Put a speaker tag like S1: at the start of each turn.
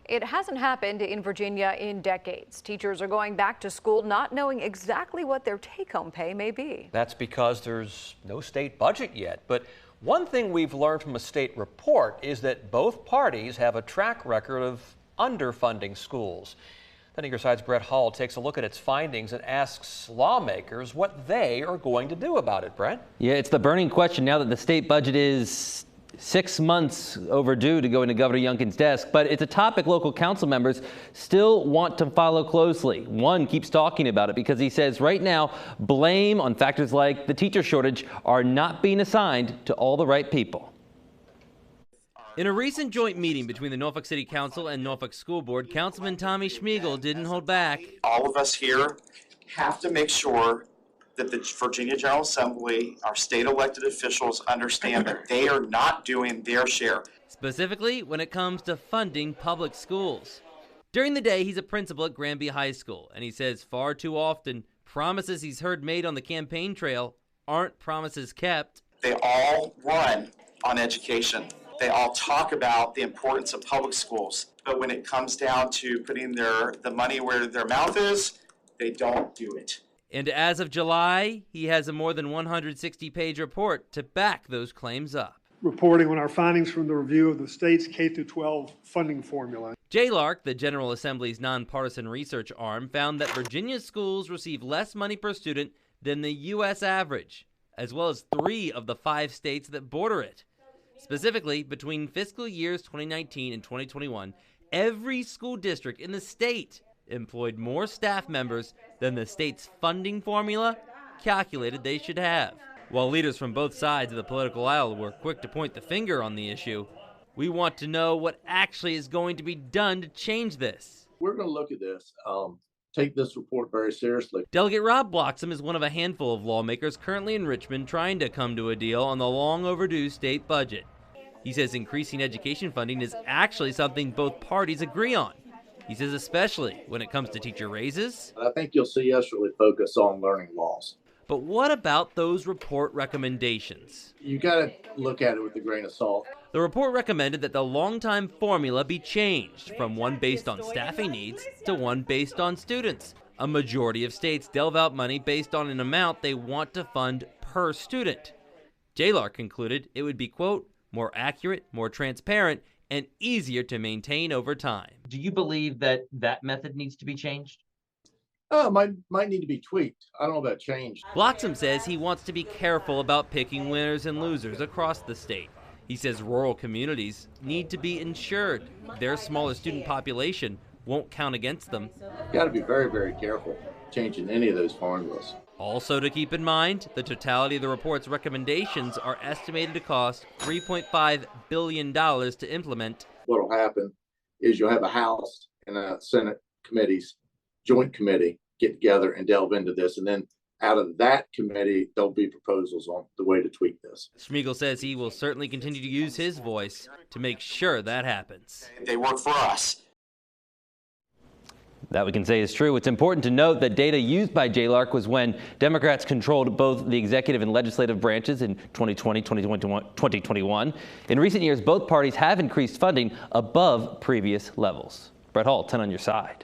S1: It hasn't happened in Virginia in decades. Teachers are going back to school not knowing exactly what their take-home pay may be.
S2: That's because there's no state budget yet. But one thing we've learned from a state report is that both parties have a track record of underfunding schools. Then Eager Side's Brett Hall takes a look at its findings and asks lawmakers what they are going to do about it. Brett?
S3: Yeah, it's the burning question now that the state budget is 6 months overdue to go into Governor Youngkin's desk, but it's a topic local council members still want to follow closely. One keeps talking about it because he says right now blame on factors like the teacher shortage are not being assigned to all the right people. In a recent joint meeting between the Norfolk City Council and Norfolk School Board, Councilman Tommy Schmiegel didn't hold back.
S4: All of us here have to make sure that the Virginia General Assembly, our state elected officials, understand that they are not doing their share.
S3: Specifically when it comes to funding public schools. During the day, he's a principal at Granby High School, and he says far too often promises he's heard made on the campaign trail aren't promises kept.
S4: They all run on education. They all talk about the importance of public schools, but when it comes down to putting the money where their mouth is, they don't do it.
S3: And as of July, he has a more than 160-page report to back those claims up.
S5: Reporting on our findings from the review of the state's K-12 funding formula.
S3: JLARC, the General Assembly's nonpartisan research arm, found that Virginia's schools receive less money per student than the U.S. average, as well as 3 of the 5 states that border it. Specifically, between fiscal years 2019 and 2021, every school district in the state employed more staff members than the state's funding formula calculated they should have. While leaders from both sides of the political aisle were quick to point the finger on the issue, we want to know what actually is going to be done to change this.
S6: We're going to look at this, take this report very seriously.
S3: Delegate Rob Bloxham is one of a handful of lawmakers currently in Richmond trying to come to a deal on the long overdue state budget. He says increasing education funding is actually something both parties agree on. He says especially when it comes to teacher raises.
S6: I think you'll see us really focus on learning loss.
S3: But what about those report recommendations?
S6: You got to look at it with a grain of salt.
S3: The report recommended that the long-time formula be changed from one based on staffing needs to one based on students. A majority of states delve out money based on an amount they want to fund per student. JLARC concluded it would be, quote, more accurate, more transparent, and easier to maintain over time.
S7: Do you believe that that method needs to be changed?
S6: Might need to be tweaked. I don't know about changed.
S3: Bloxham says he wants to be careful about picking winners and losers across the state. He says rural communities need to be insured. Their smaller student population won't count against them.
S6: Got to be very, very careful changing any of those formulas.
S3: Also to keep in mind, the totality of the report's recommendations are estimated to cost $3.5 billion to implement.
S6: What will happen is you'll have a House and a Senate committees, joint committee, get together and delve into this. And then out of that committee, there'll be proposals on the way to tweak this.
S3: Schmiegel says he will certainly continue to use his voice to make sure that happens.
S4: They work for us.
S3: That we can say is true. It's important to note that data used by JLARC was when Democrats controlled both the executive and legislative branches in 2020, 2021. In recent years, both parties have increased funding above previous levels. Brett Hall, 10 on your side.